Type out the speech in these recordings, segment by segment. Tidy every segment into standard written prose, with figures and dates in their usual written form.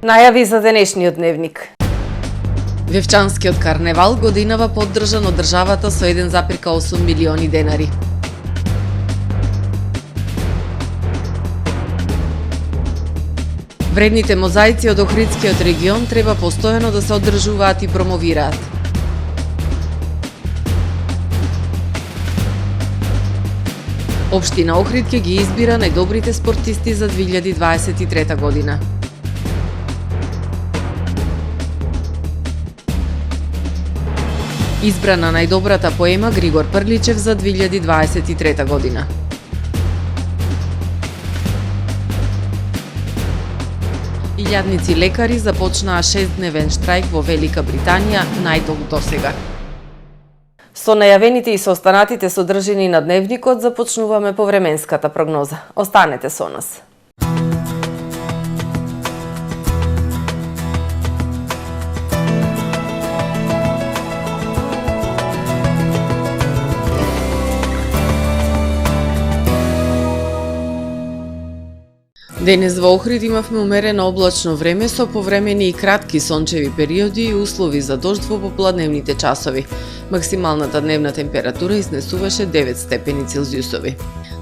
Најави за денешниот дневник. Вевчанскиот карневал годинава поддржан од државата со 1,8 милиони денари. Вредните мозаици од Охридскиот регион треба постојано да се одржуваат и промовираат. Општина Охрид ќе ги избира најдобрите спортисти за 2023 година. Избрана најдобрата поема Григор Прличев за 2023 година. Илјадници лекари започнаа 6-дневен штрајк во Велика Британија, најдолг досега. Со најавените и со останатите содржини на дневникот започнуваме повременската прогноза. Останете со нас. Денес во Охрид имавме умерено облачно време со повремени и кратки сончеви периоди и услови за дожд во попладневните часови. Максималната дневна температура изнесуваше 9 степени Целзиусови.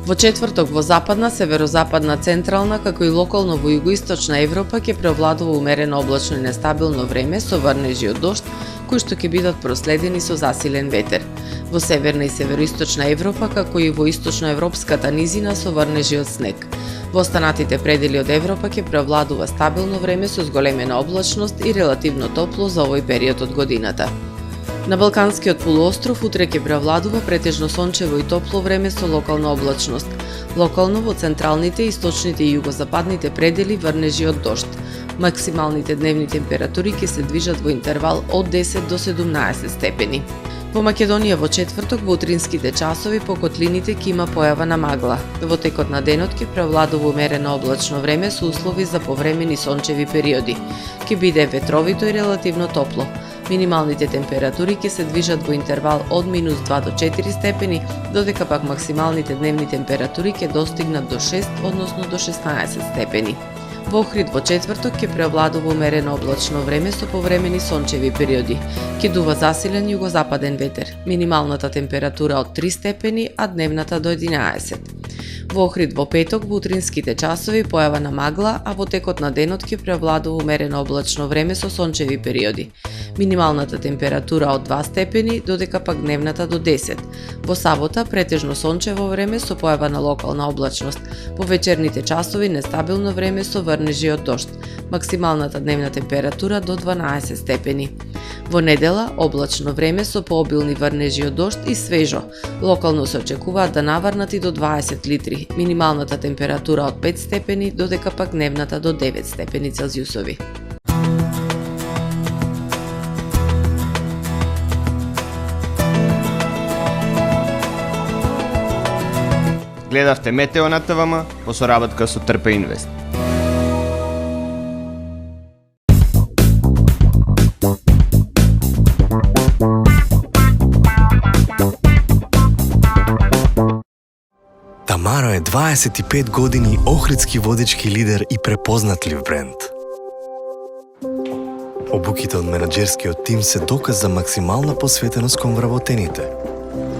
Во четврток во западна, северозападна, централна, како и локално во југоисточна Европа ќе преовладува умерено облачно и нестабилно време со врнежи од дожд, кои што ќе бидат проследени со засилен ветер. Во северна и североисточна Европа, како и во источноевропската низина со врнежи од снег. Во останатите предели од Европа ќе преовладува стабилно време со зголемена облачност и релативно топло за овој период од годината. На Балканскиот полуостров утре ќе преовладува претежно сончево и топло време со локална облачност. Локално во централните, источните и југозападните предели врнежи од дожд. Максималните дневни температури ќе се движат во интервал од 10 до 17 степени. Во Македонија во четврток во утринските часови по котлините ќе има појава на магла. Во текот на денот ќе преовладува умерено облачно време со услови за повремени сончеви периоди. Ќе биде ветровито и релативно топло. Минималните температури ќе се движат во интервал од -2 до 4 степени, додека пак максималните дневни температури ќе достигнат до 6, односно до 16 степени. Во Охрид во четврток ќе преовладува умерено облачно време со повремени сончеви периоди. Ќе дува засилен југозападен ветер. Минималната температура од 3 степени, а дневната до 11. Во Охрид во петок во утринските часови појава на магла, а во текот на денот ќе преовладува умерено облачно време со сончеви периоди. Минималната температура од 2 степени, додека пак дневната до 10. Во сабота претежно сончево време со појава на локална облачност. Во вечерните часови нестабилно време со врнежи од дожд. Максималната дневна температура до 12 степени. Во недела облачно време со пообилни врнежи од дожд и свежо. Локално се очекуваат да наврнат и до 20 литри. Минималната температура од 5 степени, додека пак дневната до 9 степени Целзиусови. Гледавте Метео на ТВМ по соработка со Трпе Инвест. Тамаро е 25 години охридски водечки лидер и препознатлив бренд. Обуките од менаџерскиот тим се доказ за максимална посветеност кон вработените.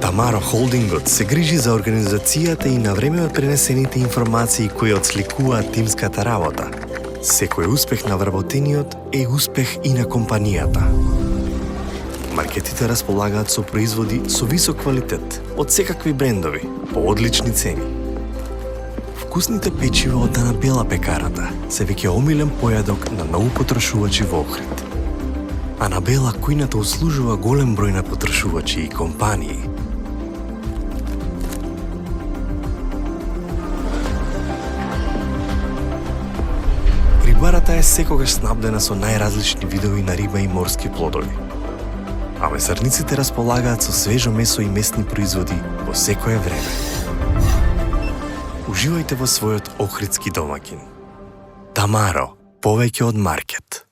Тамаро Холдингот се грижи за организацијата и на време пренесените информации кои отсликуваат тимската работа. Секој успех на вработениот е успех и на компанијата. Маркетите располагаат со производи со висок квалитет од секакви брендови по одлични цени. Вкусните печива од Дана Бела пекарата се веќе омилен појадок на многу потрошувачи во Охрид. Анабела кујната услужува голем број на потрошувачи и компании. Рибарата е секогаш снабдена со најразлични видови на риба и морски плодови. А месарниците располагаат со свежо месо и местни производи во секое време. Уживајте во својот охридски домаќин. Тамаро, повеќе од маркет.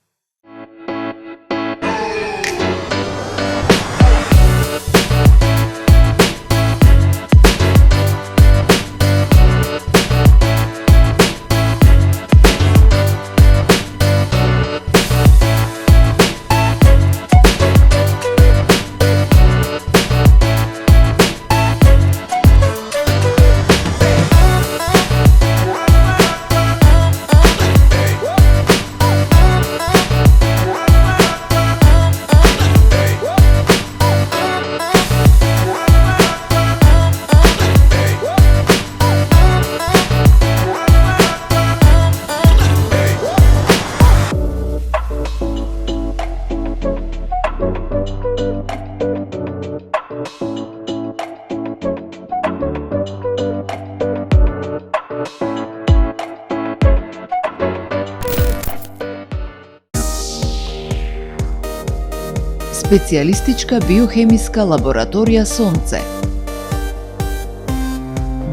Специјалистичка биохемиска лабораторија Сонце.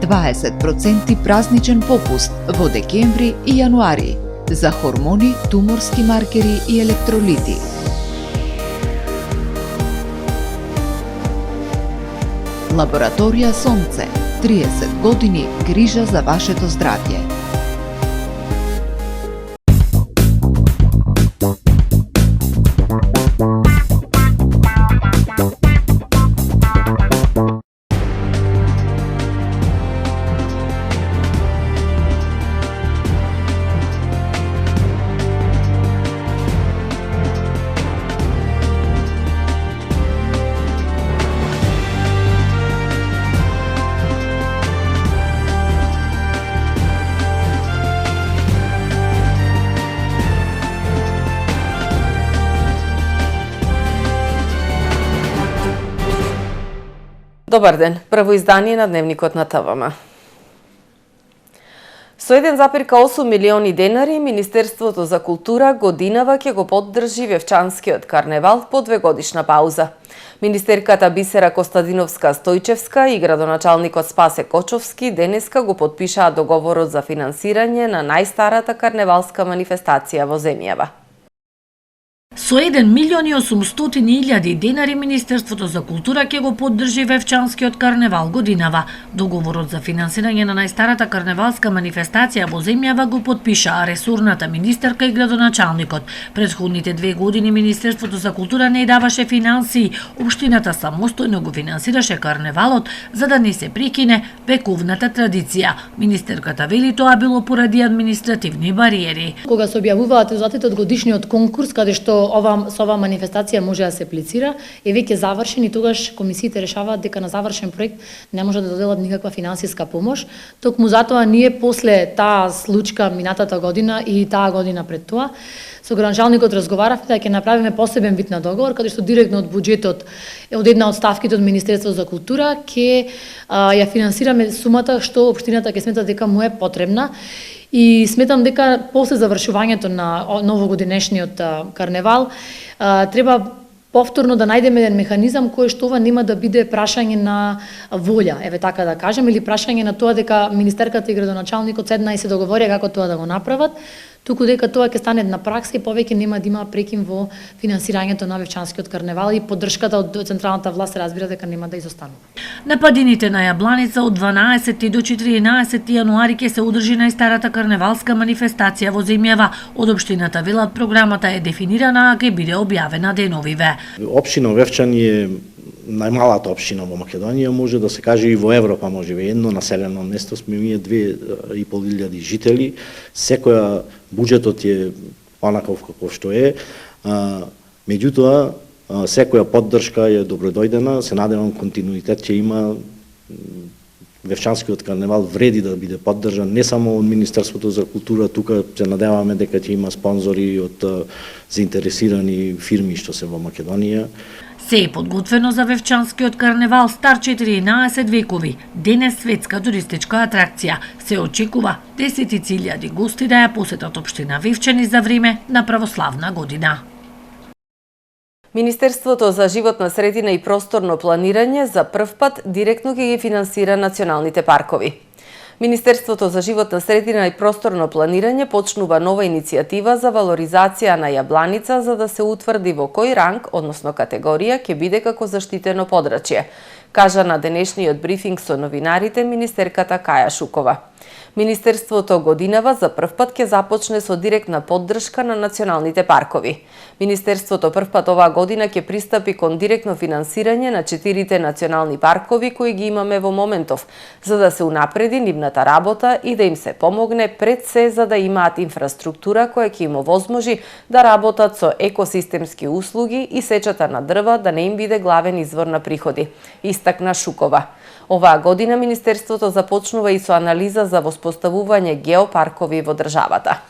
20% празничен попуст во декември и јануари за хормони, туморски маркери и електролити. Лабораторија Сонце. 30 години грижа за вашето здравје. Добар ден, прво издание на Дневникот на ТВМ. Со 1,8 милиони денари, Министерството за култура годинава ќе го поддржи Вевчанскиот карневал по 2-годишна пауза. Министерката Бисера Костадиновска-Стојчевска и градоначалникот Спасе Кочовски денеска го подпишаа договорот за финансирање на најстарата карневалска манифестација во земјава. Со 1.800.000 денари Министерството за култура ќе го поддржи Вевчанскиот карневал годинава. Договорот за финансирање на најстарата карневалска манифестација во земјава го подпишаа ресорната министерка и градоначалникот. Претходните 2 години Министерството за култура не даваше финансии, општината самостојно го финансираше карневалот за да не се прекине вековната традиција. Министерката вели тоа било поради административни бариери. Кога се објавуваат резултатите од годишниот конкурс, каде што со ова манифестација може да се аплицира, е веќе завршен и тогаш комисиите решаваат дека на завршен проект не може да доделат никаква финансиска помош. Токму затоа ние после таа случка минатата година и таа година пред тоа, со градоначалникот разговаравме да ќе направиме посебен вид на договор, каде што директно од буџетот, од една од ставките од Министерството за култура, ќе ја финансираме сумата што општината ќе смета дека му е потребна. И сметам дека после завршувањето на новогодинешниот карневал треба повторно да најдеме еден механизам кој што ова нема да биде прашање на волја, еве така да кажем, или прашање на тоа дека министерката и градоначалникот седна и се договорија како тоа да го направат, туку дека тоа ќе стане на пракса и повеќе нема да има прекин во финансирањето на Вевчанскиот карневал и поддршката од централната власт се разбира дека нема да изостанува. На падините на Јабланица од 12 до 14 јануари ќе се одржи најстарата карневалска манифестација во земјава. Од општината велат програмата е дефинирана, а ќе биде објавена деновиве. Општина Вевчан е најмалата општина во Македонија, може да се каже и во Европа, може би едно населено место, сме ние 2.500 жители, секоја буџетот е онаков како што е, меѓутоа секоја поддршка е добродојдена, се надевам континуитет ќе има. Вевчанскиот карневал вреди да биде поддржан не само од Министерството за култура, тука се надеваме дека ќе има спонзори од заинтересирани фирми што се во Македонија. Се е подготвено за Вевчанскиот карневал стар 14 векови. Денес светска туристичка атракција. Се очекува 10.000 гости да ја посетат општина Вевчани за време на православна година. Министерството за животна средина и просторно планирање за прв пат директно ќе ги финансира националните паркови. Министерството за животна средина и просторно планирање почнува нова иницијатива за валоризација на Јабланица за да се утврди во кој ранг, односно категорија, ќе биде како заштитено подрачје, кажа на денешниот брифинг со новинарите министерката Каја Шукова. Министерството годинава за прв пат ќе започне со директна поддршка на националните паркови. Министерството прв пат оваа година ќе пристапи кон директно финансирање на 4 национални паркови кои ги имаме во моментов, за да се унапреди нивната работа и да им се помогне пред се за да имаат инфраструктура која ќе им овозможи да работат со екосистемски услуги и сечата на дрва да не им биде главен извор на приходи, истакна Шукова. Оваа година Министерството започнува и со анализа за воспоставување геопаркови во државата.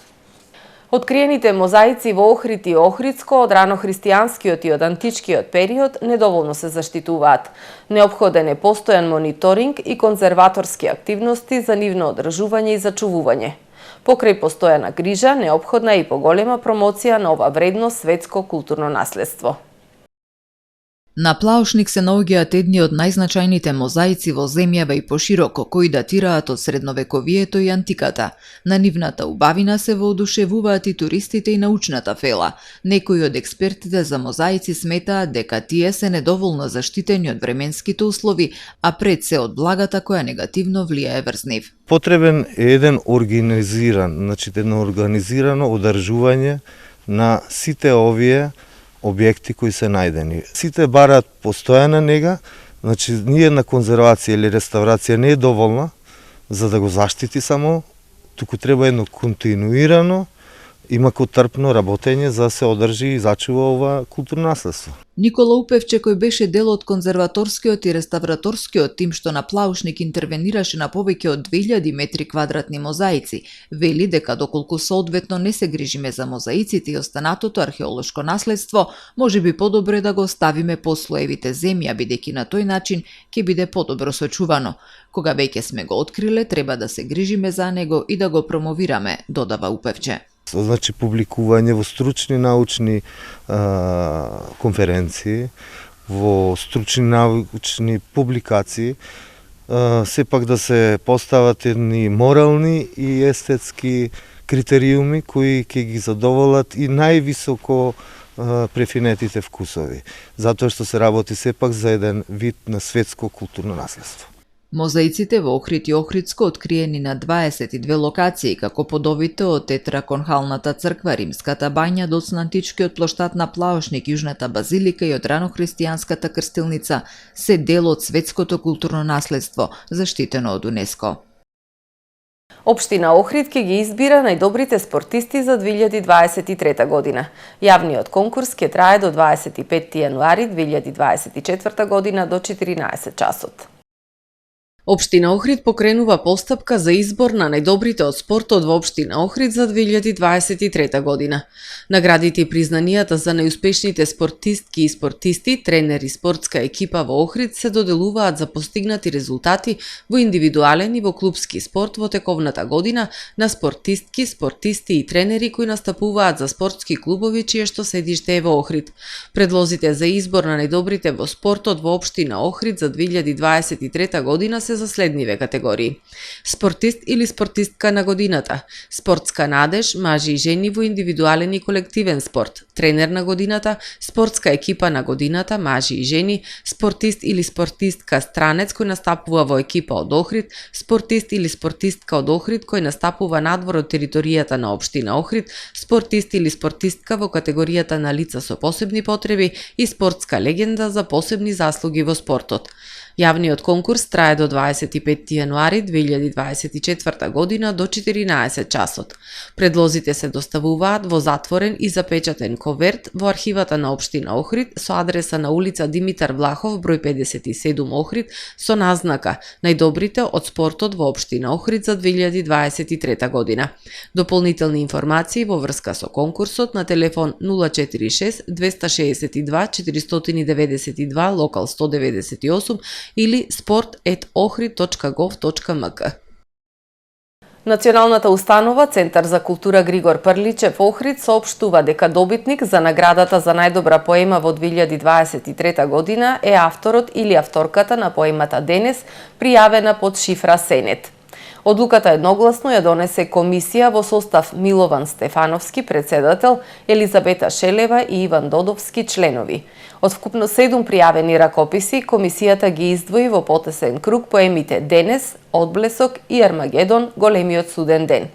Откриените мозаици во Охрид и Охридско од ранохристијанскиот и од античкиот период недоволно се заштитуваат. Неопходен е постојан мониторинг и конзерваторски активности за нивно одржување и зачувување. Покрај постојана грижа, неопходна е и поголема промоција на ова вредно светско културно наследство. На Плаушник се наоѓаат едни од најзначајните мозаици во земјава и пошироко, кои датираат од средновековието и антиката. На нивната убавина се воодушевуваат и туристите и научната фела. Некои од експертите за мозаици сметаат дека тие се недоволно заштитени од временските услови, а пред се од влагата која негативно влијае врз нив. Потребен е еден едно организирано одржување на сите овие објекти кои се најдени. Сите бараат постојана нега, значи ниедна конзервација или реставрација не е доволна за да го заштити само, туку треба едно континуирано и макотрпно работење за да се одржи и зачува ова културно наследство. Никола Упевче, кој беше дел од конзерваторскиот и реставраторскиот тим што на Плаушник интервенираше на повеќе од 2000 метри квадратни мозаици, вели дека доколку соодветно не се грижиме за мозаиците и останатото археолошко наследство, можеби подобро да го оставиме по слоевите земја, бидејќи на тој начин ќе биде подобро сочувано. Кога веќе сме го откриле, треба да се грижиме за него и да го промовираме, додава Упевче. Значи, публикување во стручни научни конференции, во стручни научни публикации, сепак да се постават едни морални и естетски критериуми кои ќе ги задоволат и највисоко префинетите вкусови, затоа што се работи сепак за еден вид на светско културно наследство. Мозаиците во Охрид и Охридско откриени на 22 локации, како подовите од Тетраконхалната црква, Римската бања, доцна античкиот плоштад на Плаушник, Јужната базилика и од ранохристијанската крстилница, се дел од светското културно наследство, заштитено од УНЕСКО. Општина Охрид ќе ги избира најдобрите спортисти за 2023 година. Јавниот конкурс ќе трае до 25 јануари 2024 година до 14 часот. Општина Охрид покренува постапка за избор на најдобрите од спортот во Општина Охрид за 2023 година. Наградите и признанијата за најуспешните спортистки и спортисти, тренери, спортска екипа во Охрид се доделуваат за постигнати резултати во индивидуален и во клубски спорт во тековната година на спортистки, спортисти и тренери кои настапуваат за спортски клубови чие што седиште е во Охрид. Предлозите за избор на најдобрите во спортот во Општина Охрид за 2023 година се за следниве категории: спортист или спортистка на годината, спортска надеж, мажи и жени во индивидуален и колективен спорт, тренер на годината, спортска екипа на годината, мажи и жени, спортист или спортистка странец кој настапува во екипа од Охрид, спортист или спортистка од Охрид кој настапува надвор од територијата на Општина Охрид, спортист или спортистка во категоријата на лица со посебни потреби и спортска легенда за посебни заслуги во спортот. Јавниот конкурс трае до 25 јануари 2024 година до 14 часот. Предлозите се доставуваат во затворен и запечатен коверт во архивата на Општина Охрид со адреса на улица Димитар Влахов, број 57 Охрид, со назнака најдобрите од спортот во Општина Охрид за 2023 година. Дополнителни информации во врска со конкурсот на телефон 046 262 492 локал 198 или sport@ohrid.gov.mk. Националната установа Центар за култура Григор Прличев Охрид соопштува дека добитник за наградата за најдобра поема во 2023 година е авторот или авторката на поемата Денес, пријавена под шифра Сенет. Одлуката едногласно ја донесе комисија во состав Милован Стефановски, председател, Елизабета Шелева и Иван Додовски, членови. Од вкупно 7 пријавени ракописи, комисијата ги издвои во потесен круг поемите Денес, Одблесок и Армагедон, големиот суден ден.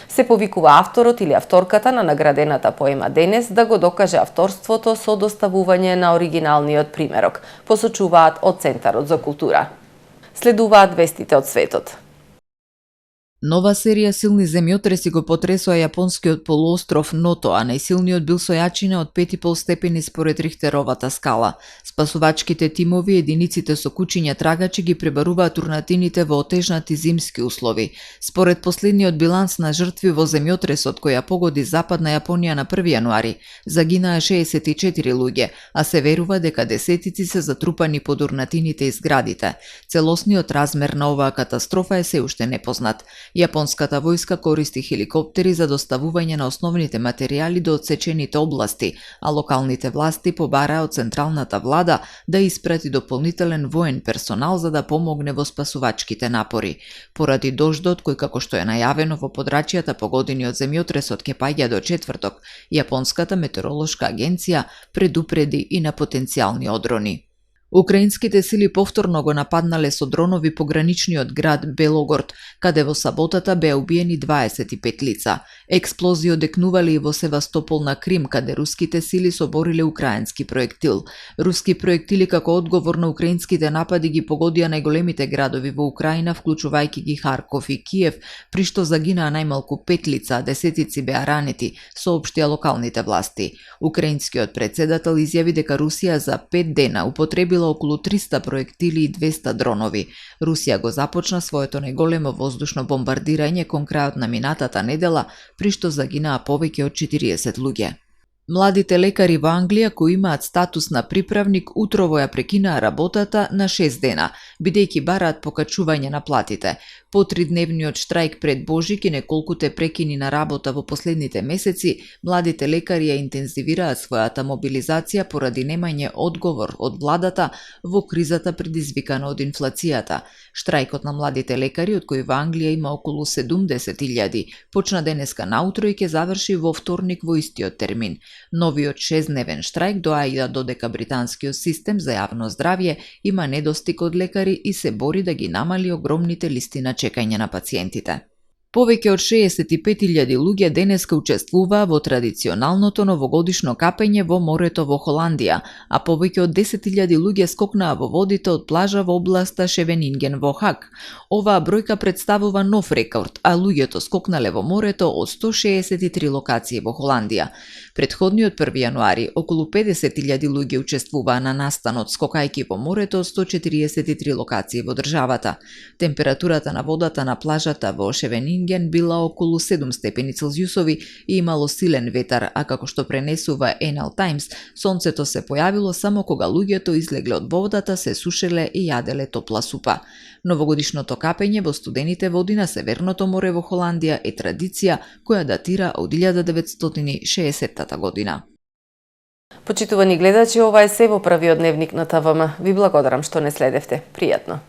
Се повикува авторот или авторката на наградената поема Денес да го докаже авторството со доставување на оригиналниот примерок, посочуваат од Центарот за култура. Следуваат вестите од светот. Нова серија силни земјотреси го потресоа јапонскиот полуостров Ното, а најсилниот бил со јачина од 5,5 степени според Рихтеровата скала. Спасувачките тимови и единиците со кучиња трагачи ги пребаруваат урнатините во отежнати зимски услови. Според последниот биланс на жртви во земјотресот која погоди западна Јапонија на 1 јануари, загинаа 64 луѓе, а се верува дека десетици се затрупани под урнатините и зградите. Целосниот размер на оваа катастрофа е се уште непознат. Јапонската војска користи хеликоптери за доставување на основните материјали до отсечените области, а локалните власти побараа од централната влада да испрати дополнителен воен персонал за да помогне во спасувачките напори. Поради дождот, кој како што е најавено во подрачјата погодени од земјотресот ќе паѓа до четврток, Јапонската метеоролошка агенција предупреди и на потенцијални одрони. Украинските сили повторно го нападнале со дронови пограничниот град Белогород, каде во саботата беа убиени 25 лица. Експлозии одекнувале и во Севастопол на Крим, каде руските сили собориле украински проектил. Руски проектили како одговор на украинските напади ги погодија најголемите градови во Украина, вклучувајќи ги Харков и Киев, при што загинаа најмалку 5 лица, десетици беа ранети, соопштија локалните власти. Украинскиот председател изјави дека Русија за 5 дена употребила околу 300 проектили и 200 дронови. Русија го започна своето најголемо воздушно бомбардирање кон крајот на минатата недела, при што загинаа повеќе од 40 луѓе. Младите лекари во Англија кои имаат статус на приправник утрово ја прекинаа работата на 6 дена, бидејќи бараат покачување на платите. По 3-дневниот штрајк пред Божик и неколкуте прекини на работа во последните месеци, младите лекари ја интензивираат својата мобилизација поради немање одговор од владата во кризата предизвикана од инфлацијата. Штрајкот на младите лекари, од кои во Англија има околу 70.000, почна денеска наутро и ќе заврши во вторник во истиот термин. Новиот 6-дневен штрајк доаѓа додека британскиот систем за јавно здравје има недостиг од лекари и се бори да ги намали огромните листи на чекање на пациентите. Повеќе од 65.000 луѓе денеска учествуваа во традиционалното новогодишно капење во морето во Холандија, а повеќе од 10.000 луѓе скокнаа во водите од плажа во областа Шевенинген во Хаг. Оваа бројка представува нов рекорд, а луѓето скокнале во морето од 163 локации во Холандија. Предходниот 1 јануари околу 50.000 луѓе учествуваа на настанот скокајќи во морето од 143 локации во државата. Температурата на водата на плажата во Шевенинген била околу 7 степени Целзиусови и имало силен ветар, а како што пренесува Enel Times, сонцето се појавило само кога луѓето излегле од водата, се сушеле и јаделе топла супа. Новогодишното капење во студените води на Северното море во Холандија е традиција која датира од 1960 година. Почитувани гледачи, ова е се во првиот дневник на ТВМ. Ви благодарам што не следевте. Пријатно.